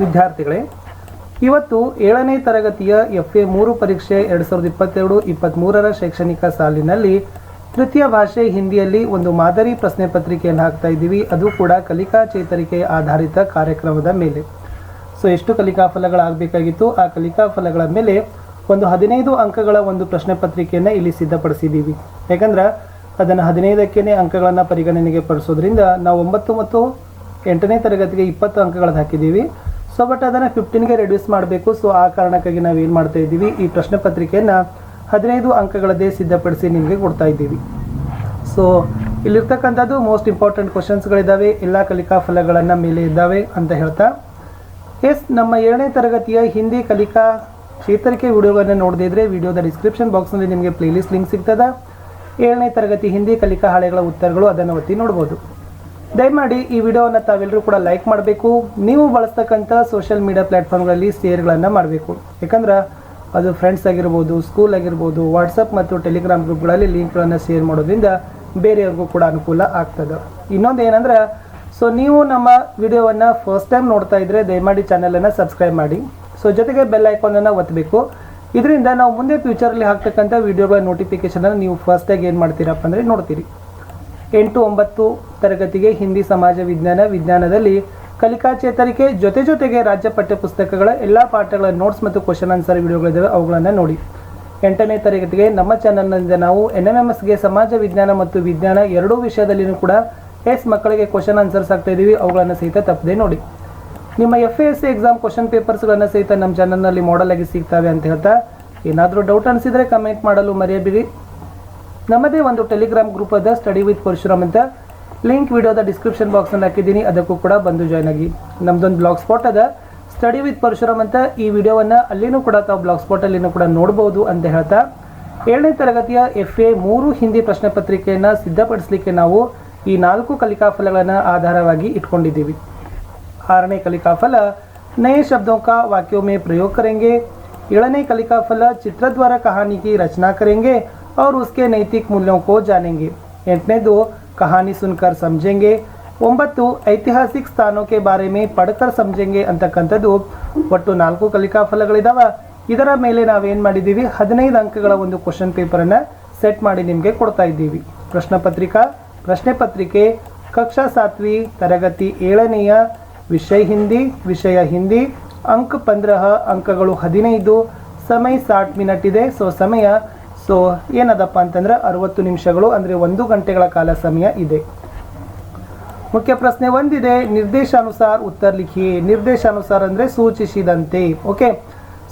ವಿದ್ಯಾರ್ಥಿಗಳೇ, ಇವತ್ತು 7ನೇ ತರಗತಿಯ FA 3 ಪರೀಕ್ಷೆ 2022-23ರ ಶೈಕ್ಷಣಿಕ ಸಾಲಿನಲ್ಲಿ ತೃತೀಯ ಭಾಷೆ ಹಿಂದಿಯಲ್ಲಿ ಒಂದು ಮಾದರಿ ಪ್ರಶ್ನೆ ಪತ್ರಿಕೆಯನ್ನು ಹಾಕ್ತಾ ಇದ್ದೀವಿ. ಅದು ಕೂಡ ಕಲಿಕಾ ಚೇತರಿಕೆ ಆಧಾರಿತ ಕಾರ್ಯಕ್ರಮದ ಮೇಲೆ. ಎಷ್ಟು ಕಲಿಕಾ ಫಲಗಳಾಗಬೇಕಾಗಿತ್ತು, ಆ ಕಲಿಕಾ ಫಲಗಳ ಮೇಲೆ ಒಂದು 15 ಅಂಕಗಳ ಒಂದು ಪ್ರಶ್ನೆ ಪತ್ರಿಕೆಯನ್ನು ಇಲ್ಲಿ ಸಿದ್ಧಪಡಿಸಿದ್ದೀವಿ. ಯಾಕಂದ್ರೆ ಅದನ್ನು 15ಕ್ಕೆ ಅಂಕಗಳನ್ನು ಪರಿಗಣನೆಗೆ ಪಡಿಸೋದ್ರಿಂದ ನಾವು 9 ಮತ್ತು 8ನೇ ತರಗತಿಗೆ 20 ಅಂಕಗಳನ್ನು ಹಾಕಿದ್ದೀವಿ. ಬಟ್ ಅದನ್ನು 15ಗೆ ರೆಡ್ಯೂಸ್ ಮಾಡಬೇಕು. ಆ ಕಾರಣಕ್ಕಾಗಿ ನಾವು ಏನು ಮಾಡ್ತಾ ಇದ್ದೀವಿ, ಈ ಪ್ರಶ್ನೆ ಪತ್ರಿಕೆಯನ್ನು 15 ಅಂಕಗಳದ್ದೇ ಸಿದ್ಧಪಡಿಸಿ ನಿಮಗೆ ಕೊಡ್ತಾ ಇದ್ದೀವಿ. ಇಲ್ಲಿರ್ತಕ್ಕಂಥದ್ದು ಮೋಸ್ಟ್ ಇಂಪಾರ್ಟೆಂಟ್ ಕ್ವಶನ್ಸ್ಗಳಿದ್ದಾವೆ, ಎಲ್ಲ ಕಲಿಕಾ ಫಲಗಳನ್ನು ಮೇಲೆ ಇದ್ದಾವೆ ಅಂತ ಹೇಳ್ತಾ ನಮ್ಮ 7ನೇ ತರಗತಿಯ ಹಿಂದಿ ಕಲಿಕಾ ಚೇತರಿಕೆ ವಿಡಿಯೋಗಳನ್ನು ನೋಡದಿದ್ರೆ ವಿಡಿಯೋದ ಡಿಸ್ಕ್ರಿಪ್ಷನ್ ಬಾಕ್ಸ್ನಲ್ಲಿ ನಿಮಗೆ ಪ್ಲೇಲಿಸ್ಟ್ ಲಿಂಕ್ ಸಿಗ್ತದೆ. 7ನೇ ತರಗತಿ ಹಿಂದಿ ಕಲಿಕಾ ಹಾಳೆಗಳ ಉತ್ತರಗಳು, ಅದನ್ನು ಒತ್ತಿ ನೋಡ್ಬೋದು. ದಯಮಾಡಿ ಈ ವಿಡಿಯೋವನ್ನು ತಾವೆಲ್ಲರೂ ಕೂಡ ಲೈಕ್ ಮಾಡಬೇಕು. ನೀವು ಬಳಸ್ತಕ್ಕಂಥ ಸೋಷಿಯಲ್ ಮೀಡಿಯಾ ಪ್ಲ್ಯಾಟ್ಫಾರ್ಮ್ಗಳಲ್ಲಿ ಶೇರ್ಗಳನ್ನು ಮಾಡಬೇಕು. ಯಾಕಂದ್ರೆ ಅದು ಫ್ರೆಂಡ್ಸ್ ಆಗಿರ್ಬೋದು, ಸ್ಕೂಲ್ ಆಗಿರ್ಬೋದು, ವಾಟ್ಸಪ್ ಮತ್ತು ಟೆಲಿಗ್ರಾಮ್ ಗ್ರೂಪ್ಗಳಲ್ಲಿ ಲಿಂಕ್ಗಳನ್ನು ಶೇರ್ ಮಾಡೋದ್ರಿಂದ ಬೇರೆಯವ್ರಿಗೂ ಕೂಡ ಅನುಕೂಲ ಆಗ್ತದೆ. ಇನ್ನೊಂದು ಏನಂದ್ರೆ, ನೀವು ನಮ್ಮ ವಿಡಿಯೋವನ್ನು ಫಸ್ಟ್ ಟೈಮ್ ನೋಡ್ತಾ ಇದ್ದರೆ ದಯಮಾಡಿ ಚಾನಲನ್ನು ಸಬ್ಸ್ಕ್ರೈಬ್ ಮಾಡಿ. ಜೊತೆಗೆ ಬೆಲ್ ಐಕಾನನ್ನು ಒತ್ತಬೇಕು. ಇದರಿಂದ ನಾವು ಮುಂದೆ ಫ್ಯೂಚರಲ್ಲಿ ಹಾಕ್ತಕ್ಕಂಥ ವಿಡಿಯೋಗಳ ನೋಟಿಫಿಕೇಷನನ್ನು ನೀವು ಫಸ್ಟಾಗಿ ಏನು ಮಾಡ್ತೀರಪ್ಪ ಅಂದರೆ ನೋಡ್ತೀರಿ. 8, 9 ತರಗತಿಗೆ ಹಿಂದಿ ಸಮಾಜ ವಿಜ್ಞಾನದಲ್ಲಿ ಕಲಿಕಾ ಚೇತರಿಕೆ ಜೊತೆಗೆ ರಾಜ್ಯ ಪಠ್ಯ ಪುಸ್ತಕಗಳ ಎಲ್ಲ ಪಾಠಗಳ ನೋಟ್ಸ್ ಮತ್ತು ಕ್ವಶನ್ ಆನ್ಸರ್ ವಿಡಿಯೋಗಳಿದ್ದಾವೆ, ಅವುಗಳನ್ನು ನೋಡಿ. 8ನೇ ತರಗತಿಗೆ ನಮ್ಮ ಚಾನಲ್ನಿಂದ ನಾವು NMMSಗೆ ಸಮಾಜ ವಿಜ್ಞಾನ ಮತ್ತು ವಿಜ್ಞಾನ ಎರಡೂ ವಿಷಯದಲ್ಲಿಯೂ ಕೂಡ ಮಕ್ಕಳಿಗೆ ಕ್ವಶನ್ ಆನ್ಸರ್ಸ್ ಆಗ್ತಾ ಇದ್ದೀವಿ, ಅವುಗಳನ್ನು ಸಹಿತ ತಪ್ಪದೆ ನೋಡಿ. ನಿಮ್ಮ FASC ಎಕ್ಸಾಮ್ ಕ್ವಶನ್ ಪೇಪರ್ಸ್ಗಳನ್ನು ಸಹಿತ ನಮ್ಮ ಚಾನಲ್ನಲ್ಲಿ ಮಾಡೆಲ್ ಆಗಿ ಸಿಗ್ತವೆ ಅಂತ ಹೇಳ್ತಾ, ಏನಾದರೂ ಡೌಟ್ ಅನಿಸಿದರೆ ಕಮೆಂಟ್ ಮಾಡಲು ಮರೆಯಬೇಡಿ. ನಮ್ಮದೇ ಒಂದು ಟೆಲಿಗ್ರಾಮ್ ಗ್ರೂಪ್ ಅದ ಸ್ಟಡಿ ವಿತ್ ಪರಶುರಾಮ್ ಅಂತ, ಲಿಂಕ್ ವಿಡಿಯೋದ ಡಿಸ್ಕ್ರಿಪ್ಷನ್ ಬಾಕ್ಸ್ನಲ್ಲಿ ಹಾಕಿದ್ದೀನಿ, ಅದಕ್ಕೂ ಕೂಡ ಬಂದು ಜಾಯ್ನ್ ಆಗಿ. ನಮ್ಮದೊಂದು ಬ್ಲಾಗ್ ಸ್ಪಾಟ್ ಅದ ಸ್ಟಡಿ ವಿತ್ ಪರಶುರಾಮ್ ಅಂತ, ಈ ವಿಡಿಯೋವನ್ನು ಅಲ್ಲಿನೂ ಕೂಡ ತಾವು ಬ್ಲಾಗ್ ಸ್ಪಾಟಲ್ಲಿನೂ ಕೂಡ ನೋಡ್ಬೋದು ಅಂತ ಹೇಳ್ತಾ 7ನೇ ತರಗತಿಯ FA 3 ಹಿಂದಿ ಪ್ರಶ್ನೆ ಪತ್ರಿಕೆಯನ್ನು ಸಿದ್ಧಪಡಿಸಲಿಕ್ಕೆ ನಾವು ಈ 4 ಕಲಿಕಾ ಫಲಗಳನ್ನು ಆಧಾರವಾಗಿ ಇಟ್ಕೊಂಡಿದ್ದೀವಿ. 6ನೇ ಕಲಿಕಾ ಫಲ ನए शब्दों का वाक्यों में प्रयोग करेंगे. 7ನೇ ಕಲಿಕಾ ಫಲ ಚಿತ್ರದ್ವಾರ कहानी की रचना करेंगे और उसके नैतिक मूल्यों को जानेंगे. 8ನೇದು कहानी सुनकर समझेंगे. 9 ऐतिहासिक स्थानों के बारे में पढ़कर समझेंगे ಅಂತಕ್ಕಂಥದ್ದು ಒಟ್ಟು 4 ಕಲಿಕಾ ಫಲಗಳಿದಾವೆ. ಇದರ ಮೇಲೆ ನಾವೇನು ಮಾಡಿದ್ದೀವಿ, 15 ಅಂಕಗಳ ಒಂದು ಕ್ವಶನ್ ಪೇಪರನ್ನು ಸೆಟ್ ಮಾಡಿ ನಿಮಗೆ ಕೊಡ್ತಾ ಇದ್ದೀವಿ. ಪ್ರಶ್ನೆ ಪತ್ರಿಕೆ ಕಕ್ಷಾ 7वीं ತರಗತಿ 7ನೇಯ ವಿಷಯ ಹಿಂದಿ ಅಂಕ 15, ಅಂಕಗಳು 15, ಸಮಯ 60 ಮಿನಿಟ್ ಇದೆ. ಸಮಯ ಏನದಪ್ಪ ಅಂತಂದ್ರೆ 60 ನಿಮಿಷಗಳು, ಅಂದರೆ 1 ಗಂಟೆಗಳ ಕಾಲ ಸಮಯ ಇದೆ. ಮುಖ್ಯ ಪ್ರಶ್ನೆ ಒಂದಿದೆ, ನಿರ್ದೇಶಾನುಸಾರ ಉತ್ತರ ಲಿಖಿಯೇ. ನಿರ್ದೇಶಾನುಸಾರ ಅಂದರೆ ಸೂಚಿಸಿದಂತೆ. ಓಕೆ,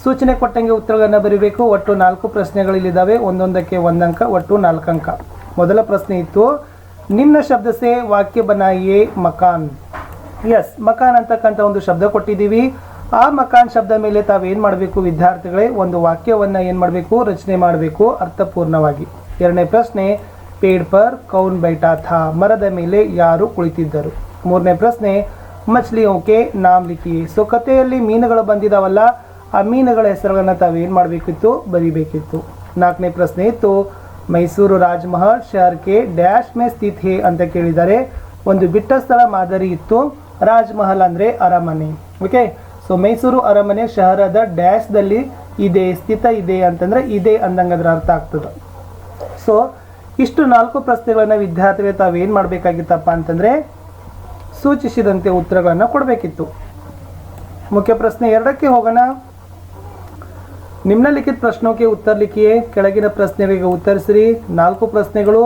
ಸೂಚನೆ ಕೊಟ್ಟಂಗೆ ಉತ್ತರಗಳನ್ನು ಬರೀಬೇಕು. ಒಟ್ಟು 4 ಪ್ರಶ್ನೆಗಳಿದ್ದಾವೆ, ಒಂದೊಂದಕ್ಕೆ 1 ಅಂಕ, ಒಟ್ಟು 4 ಅಂಕ. ಮೊದಲ ಪ್ರಶ್ನೆ ಇತ್ತು, ನಿಮ್ನ ಶಬ್ದ ಸೆ ವಾಕ್ಯ ಬನಾಯಿಯೇ ಮಕಾನ್. ಮಕಾನ್ ಅಂತಕ್ಕಂಥ ಒಂದು ಶಬ್ದ ಕೊಟ್ಟಿದ್ದೀವಿ. ಆ ಮಕಾನ್ ಶಬ್ದ ಮೇಲೆ ತಾವೇನು ಮಾಡಬೇಕು ವಿದ್ಯಾರ್ಥಿಗಳೇ, ಒಂದು ವಾಕ್ಯವನ್ನು ಏನು ಮಾಡಬೇಕು, ರಚನೆ ಮಾಡಬೇಕು ಅರ್ಥಪೂರ್ಣವಾಗಿ. 2ನೇ ಪ್ರಶ್ನೆ, ಪೇಡ್ ಪರ್ ಕೌನ್ ಬೈಠಾ ಥಾ. ಮರದ ಮೇಲೆ ಯಾರು ಕುಳಿತಿದ್ದರು. 3ನೇ ಪ್ರಶ್ನೆ, ಮಚ್ಲಿಯೋಕೆ ನಾಮ್ ಲಿಖಿಯೇ. ಕಥೆಯಲ್ಲಿ ಮೀನುಗಳು ಬಂದಿದ್ದಾವಲ್ಲ, ಆ ಮೀನುಗಳ ಹೆಸರುಗಳನ್ನು ತಾವೇನು ಮಾಡಬೇಕಿತ್ತು, ಬರೀಬೇಕಿತ್ತು. 4ನೇ ಪ್ರಶ್ನೆ ಇತ್ತು, ಮೈಸೂರು ರಾಜಮಹಲ್ ಶಹರ್ ಕೆ ಡ್ಯಾಶ್ ಮೇ ಸ್ಥಿತ್ ಹೇ ಅಂತ ಕೇಳಿದ್ದಾರೆ. ಒಂದು ಬಿಟ್ಟ ಸ್ಥಳ ಮಾದರಿ ಇತ್ತು. ರಾಜಮಹಲ್ ಅಂದರೆ ಅರಮನೆ. ಓಕೆ, ಮೈಸೂರು ಅರಮನೆ ಶಹರದ ಡ್ಯಾಶ್ದಲ್ಲಿ ಇದೆ, ಸ್ಥಿತ ಇದೆ ಅಂತಂದ್ರೆ ಇದೆ ಅಂದಂಗೆ ಅದರ ಅರ್ಥ ಆಗ್ತದೆ. ಇಷ್ಟು 4 ಪ್ರಶ್ನೆಗಳನ್ನು ವಿದ್ಯಾರ್ಥಿಗಳು ತಾವೇನು ಮಾಡಬೇಕಾಗಿತ್ತಪ್ಪ ಅಂತಂದ್ರೆ ಸೂಚಿಸಿದಂತೆ ಉತ್ತರಗಳನ್ನು ಕೊಡಬೇಕಿತ್ತು. ಮುಖ್ಯ ಪ್ರಶ್ನೆ 2ಕ್ಕೆ ಹೋಗೋಣ. ನಿಮ್ನಲಿಖಿತ ಪ್ರಶ್ನೋಕೆ ಉತ್ತರ ಲಿಖಿಯೇ. ಕೆಳಗಿನ ಪ್ರಶ್ನೆಗಳಿಗೆ ಉತ್ತರಿಸಿರಿ. 4 ಪ್ರಶ್ನೆಗಳು,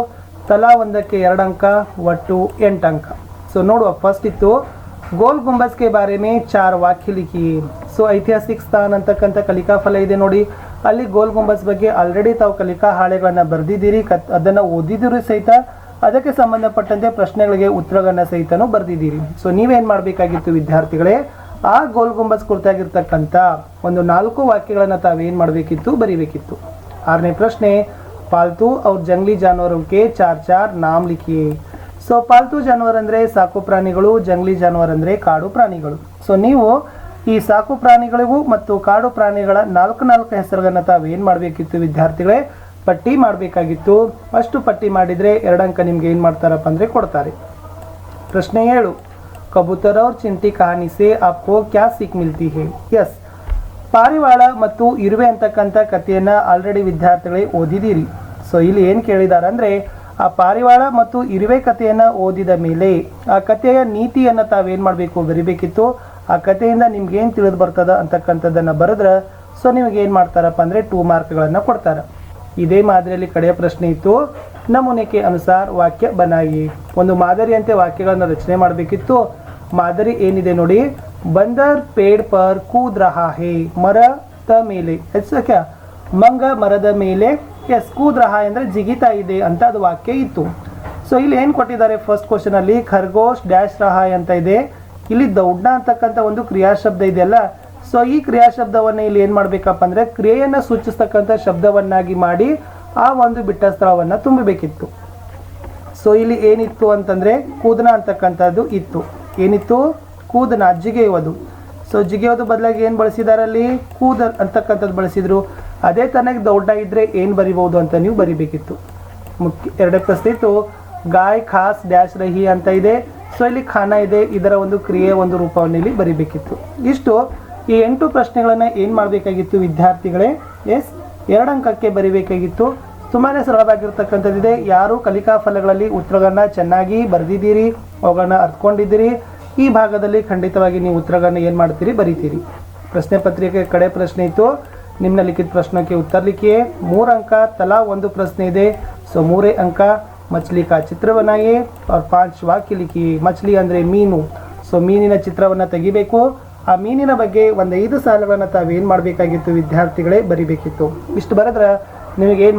ತಲಾ ಒಂದಕ್ಕೆ 2 ಅಂಕ, ಒಟ್ಟು 8 ಅಂಕ. ನೋಡುವ, ಫಸ್ಟ್ ಇತ್ತು ಗೋಲ್ ಗುಂಬಜ್ ಕೆ ಬಾರೆ ಮೇ 4 ವಾಕ್ಯ ಲಿಖಿಯೇ. ಐತಿಹಾಸಿಕ ಸ್ಥಾನ ಅಂತಕ್ಕಂಥ ಕಲಿಕಾ ಫಲ ಇದೆ ನೋಡಿ. ಅಲ್ಲಿ ಗೋಲ್ ಗುಂಬಜ್ ಬಗ್ಗೆ ಆಲ್ರೆಡಿ ತಾವು ಕಲಿಕಾ ಹಾಳೆಗಳನ್ನು ಬರೆದಿದ್ದೀರಿ, ಅದನ್ನು ಓದಿದ್ದೀರಿ ಸಹಿತ. ಅದಕ್ಕೆ ಸಂಬಂಧಪಟ್ಟಂತೆ ಪ್ರಶ್ನೆಗಳಿಗೆ ಉತ್ತರಗಳನ್ನು ಸಹಿತನೂ ಬರೆದಿದ್ದೀರಿ. ನೀವೇನು ಮಾಡಬೇಕಾಗಿತ್ತು ವಿದ್ಯಾರ್ಥಿಗಳೇ, ಆ ಗೋಲ್ ಗುಂಬಜ್ ಕುರಿತಾಗಿರ್ತಕ್ಕಂಥ ಒಂದು 4 ವಾಕ್ಯಗಳನ್ನು ತಾವೇನು ಮಾಡಬೇಕಿತ್ತು, ಬರೀಬೇಕಿತ್ತು. 6ನೇ ಪ್ರಶ್ನೆ, ಪಾಲ್ತು और जंगली जानवरों के 4 नाम लिखिए. ಪಾಲ್ತು ಜಾನುವಾರು ಅಂದರೆ ಸಾಕು ಪ್ರಾಣಿಗಳು, ಜಂಗ್ಲಿ ಜಾನುವಾರು ಅಂದರೆ ಕಾಡು ಪ್ರಾಣಿಗಳು. ನೀವು ಈ ಸಾಕು ಪ್ರಾಣಿಗಳಿಗೂ ಮತ್ತು ಕಾಡು ಪ್ರಾಣಿಗಳ 4 ಹೆಸರುಗಳನ್ನು ತಾವೇನು ಮಾಡಬೇಕಿತ್ತು ವಿದ್ಯಾರ್ಥಿಗಳೇ, ಪಟ್ಟಿ ಮಾಡಬೇಕಾಗಿತ್ತು. ಅಷ್ಟು ಪಟ್ಟಿ ಮಾಡಿದರೆ 2 ಅಂಕ ನಿಮ್ಗೆ ಏನು ಮಾಡ್ತಾರಪ್ಪ ಅಂದರೆ ಕೊಡ್ತಾರೆ. ಪ್ರಶ್ನೆ 7, कबूतर और चिंटी कहानी से आपको क्या सीख मिलती है? यस, ಪಾರಿವಾಳ ಮತ್ತು ಇರುವೆ ಅಂತಕ್ಕಂಥ ಕಥೆಯನ್ನು ಆಲ್ರೆಡಿ ವಿದ್ಯಾರ್ಥಿಗಳೇ ಓದಿದ್ದೀರಿ. ಸೊ ಇಲ್ಲಿ ಏನು ಕೇಳಿದ್ದಾರೆ ಅಂದರೆ, ಆ ಪಾರಿವಾಳ ಮತ್ತು ಇರುವೆ ಕಥೆಯನ್ನು ಓದಿದ ಮೇಲೆ ಆ ಕಥೆಯ ನೀತಿಯನ್ನು ತಾವೇನು ಮಾಡಬೇಕು, ಬರಿಬೇಕಿತ್ತು. ಆ ಕಥೆಯಿಂದ ನಿಮ್ಗೇನು ತಿಳಿದು ಬರ್ತದ ಅಂತಕ್ಕಂಥದ್ದನ್ನು ಬರೆದ್ರೆ ಸೊ ನಿಮಗೆ ಏನು ಮಾಡ್ತಾರಪ್ಪ ಅಂದರೆ 2 ಮಾರ್ಕ್ಗಳನ್ನು ಕೊಡ್ತಾರೆ. ಇದೇ ಮಾದರಿಯಲ್ಲಿ ಕಡೆಯ ಪ್ರಶ್ನೆ ಇತ್ತು, ನಮೂನೆಗೆ ಅನುಸಾರ ವಾಕ್ಯ ಬನಾಯಿ. ಒಂದು ಮಾದರಿಯಂತೆ ವಾಕ್ಯಗಳನ್ನು ರಚನೆ ಮಾಡಬೇಕಿತ್ತು. ಮಾದರಿ ಏನಿದೆ ನೋಡಿ, ಬಂದರ್ ಪೇಡ್ ಪರ್ ಕೂದ್ ರಹಾ ಹೇ, ಮರದ ಮೇಲೆ ಹೆಚ್ಚ ಮಂಗ ಮರದ ಮೇಲೆ ಎಸ್ ಕೂದ್ ರಹಾ ಅಂದರೆ ಜಿಗಿತಾ ಇದೆ ಅಂತ ಅದು ವಾಕ್ಯ ಇತ್ತು. ಸೊ ಇಲ್ಲಿ ಏನು ಕೊಟ್ಟಿದ್ದಾರೆ, ಫಸ್ಟ್ ಕ್ವಶನ್ ಅಲ್ಲಿ ಖರ್ಗೋಶ್ ಡ್ಯಾಶ್ ರಹಾ ಅಂತ ಇದೆ. ಇಲ್ಲಿ ದೌಡ್ನ ಅಂತಕ್ಕಂಥ ಒಂದು ಕ್ರಿಯಾಶಬ್ದ ಇದೆಯಲ್ಲ, ಸೊ ಈ ಕ್ರಿಯಾಶಬ್ದವನ್ನು ಇಲ್ಲಿ ಏನು ಮಾಡಬೇಕಪ್ಪ ಅಂದರೆ ಕ್ರಿಯೆಯನ್ನು ಸೂಚಿಸ್ತಕ್ಕಂಥ ಶಬ್ದವನ್ನಾಗಿ ಮಾಡಿ ಆ ಒಂದು ಬಿಟ್ಟ ಸ್ಥಳವನ್ನು ತುಂಬಬೇಕಿತ್ತು. ಸೊ ಇಲ್ಲಿ ಏನಿತ್ತು ಅಂತಂದರೆ ಕೂದನ ಅಂತಕ್ಕಂಥದ್ದು ಇತ್ತು. ಏನಿತ್ತು? ಕೂದನ, ಜಿಗೆಯುವುದು. ಸೊ ಜಿಗೆಯೋದು ಬದಲಾಗಿ ಏನು ಬಳಸಿದ್ದಾರೆ ಅಲ್ಲಿ, ಕೂದ ಅಂತಕ್ಕಂಥದ್ದು ಬಳಸಿದ್ರು. ಅದೇ ತನಗೆ ದೊಡ್ಡ ಇದ್ದರೆ ಏನು ಬರಿಬೋದು ಅಂತ ನೀವು ಬರಿಬೇಕಿತ್ತು. ಎರಡನೇ ಪ್ರಶ್ನೆ ಇತ್ತು, ಗಾಯ್ ಖಾಸ್ ಡ್ಯಾಶ್ ರಹಿ ಅಂತ ಇದೆ. ಸೊ ಇಲ್ಲಿ ಖಾನ ಇದೆ, ಇದರ ಒಂದು ಕ್ರಿಯೆ ಒಂದು ರೂಪವನ್ನು ಇಲ್ಲಿ ಬರಿಬೇಕಿತ್ತು. ಇಷ್ಟು ಈ 8 ಪ್ರಶ್ನೆಗಳನ್ನು ಏನು ಮಾಡಬೇಕಾಗಿತ್ತು ವಿದ್ಯಾರ್ಥಿಗಳೇ? ಎಸ್, 2 ಅಂಕಕ್ಕೆ ಬರಿಬೇಕಾಗಿತ್ತು. ತುಂಬಾ ಸರಳವಾಗಿರ್ತಕ್ಕಂಥದ್ದಿದೆ. ಯಾರು ಕಲಿಕಾ ಫಲಗಳಲ್ಲಿ ಉತ್ತರಗಳನ್ನು ಚೆನ್ನಾಗಿ ಬರೆದಿದ್ದೀರಿ, ಅವುಗಳನ್ನ ಅರ್ಥಕೊಂಡಿದ್ದೀರಿ, ಈ ಭಾಗದಲ್ಲಿ ಖಂಡಿತವಾಗಿ ನೀವು ಉತ್ತರಗಳನ್ನು ಏನು ಮಾಡ್ತೀರಿ, ಬರೀತೀರಿ. ಪ್ರಶ್ನೆ ಪತ್ರಿಕೆ ಕಡೆ ಪ್ರಶ್ನೆ ಇತ್ತು, ನಿಮ್ನಲಿಖಿತ ಪ್ರಶ್ನಕ್ಕೆ उत्तर लिखिए. 3 अंक तला ಒಂದು ಪ್ರಶ್ನೆ ಇದೆ. ಸೊ 3 अंक मछली का चित्र बनाइए और 5 ವಾಕ್ಯ लिखिए. ಮछली ಅಂದರೆ ಮೀನು. ಸೊ ಮೀನಿನ ಚಿತ್ರವನ್ನು ತೆಗಿಬೇಕು. ಆ ಮೀನಿನ ಬಗ್ಗೆ ಒಂದು 5 ಸಾಲುಗಳನ್ನು ತಾವು ಏನು ಮಾಡಬೇಕಾಗಿತ್ತು ವಿದ್ಯಾರ್ಥಿಗಳೇ, ಬರಿಬೇಕಿತ್ತು. ಇಷ್ಟು ಬರೆದ್ರೆ ನಿಮಗೆ ಏನು